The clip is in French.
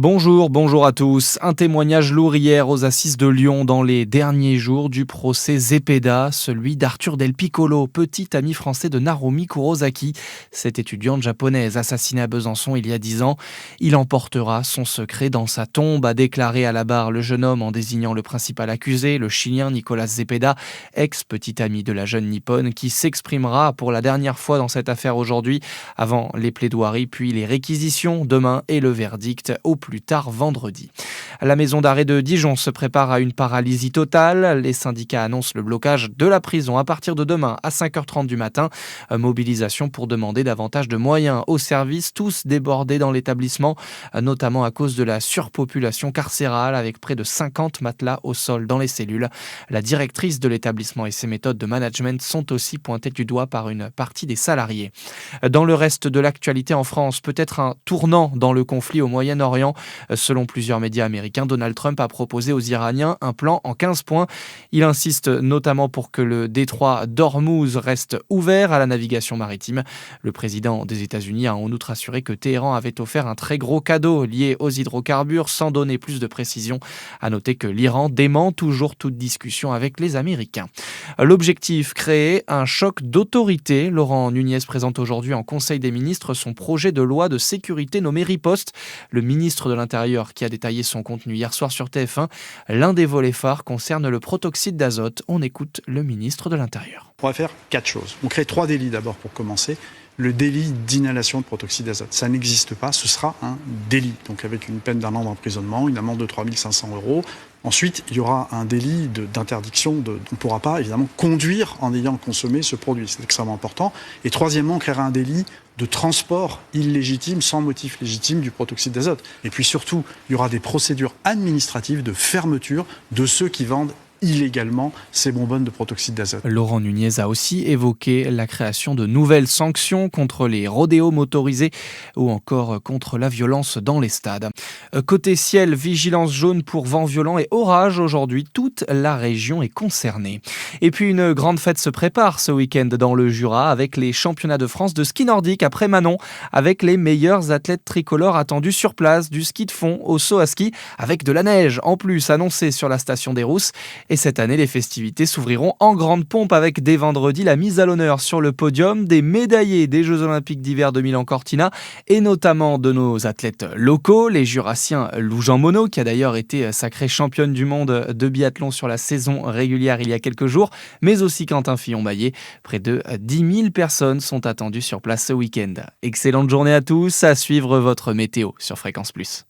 Bonjour à tous. Un témoignage lourd hier aux Assises de Lyon dans les derniers jours du procès Zepeda, celui d'Arthur Del Piccolo, petit ami français de Narumi Kurosaki, cette étudiante japonaise assassinée à Besançon il y a 10 ans. Il emportera son secret dans sa tombe, a déclaré à la barre le jeune homme en désignant le principal accusé, le Chilien Nicolas Zepeda, ex-petit ami de la jeune Nippone, qui s'exprimera pour la dernière fois dans cette affaire aujourd'hui, avant les plaidoiries puis les réquisitions demain et le verdict au plus tard vendredi. La maison d'arrêt de Dijon se prépare à une paralysie totale. Les syndicats annoncent le blocage de la prison à partir de demain à 5h30 du matin. Mobilisation pour demander davantage de moyens aux services, tous débordés dans l'établissement, notamment à cause de la surpopulation carcérale avec près de 50 matelas au sol dans les cellules. La directrice de l'établissement et ses méthodes de management sont aussi pointées du doigt par une partie des salariés. Dans le reste de l'actualité en France, peut-être un tournant dans le conflit au Moyen-Orient. Selon plusieurs médias américains, Donald Trump a proposé aux Iraniens un plan en 15 points. Il insiste notamment pour que le détroit d'Ormuz reste ouvert à la navigation maritime. Le président des États-Unis a en outre assuré que Téhéran avait offert un très gros cadeau lié aux hydrocarbures sans donner plus de précision. À noter que l'Iran dément toujours toute discussion avec les Américains. L'objectif, créer un choc d'autorité. Laurent Nunez présente aujourd'hui en Conseil des ministres son projet de loi de sécurité nommé Riposte. Le ministre de l'Intérieur qui a détaillé son contenu hier soir sur TF1. L'un des volets phares concerne le protoxyde d'azote. On écoute le ministre de l'Intérieur. On va faire 4 choses. On crée 3 délits d'abord pour commencer. Le délit d'inhalation de protoxyde d'azote, ça n'existe pas, ce sera un délit. Donc avec une peine d'1 an d'emprisonnement, une amende de 3 500 €. Ensuite, il y aura un délit d'interdiction. On ne pourra pas évidemment conduire en ayant consommé ce produit, c'est extrêmement important. Et troisièmement, on créera un délit de transport illégitime, sans motif légitime du protoxyde d'azote. Et puis surtout, il y aura des procédures administratives de fermeture de ceux qui vendent illégalement ces bonbonnes de protoxyde d'azote. Laurent Nunez a aussi évoqué la création de nouvelles sanctions contre les rodéos motorisés ou encore contre la violence dans les stades. Côté ciel, vigilance jaune pour vent violent et orage aujourd'hui. Toute la région est concernée. Et puis une grande fête se prépare ce week-end dans le Jura avec les championnats de France de ski nordique après Manon, avec les meilleurs athlètes tricolores attendus sur place, du ski de fond au saut à ski avec de la neige en plus annoncée sur la station des Rousses. Et cette année, les festivités s'ouvriront en grande pompe avec dès vendredi la mise à l'honneur sur le podium des médaillés des Jeux Olympiques d'hiver de Milan-Cortina et notamment de nos athlètes locaux, les Jurassiens Lou-Jean Monod, qui a d'ailleurs été sacrée championne du monde de biathlon sur la saison régulière il y a quelques jours, mais aussi Quentin Fillon-Maillet. Près de 10 000 personnes sont attendues sur place ce week-end. Excellente journée à tous, à suivre votre météo sur Fréquence Plus.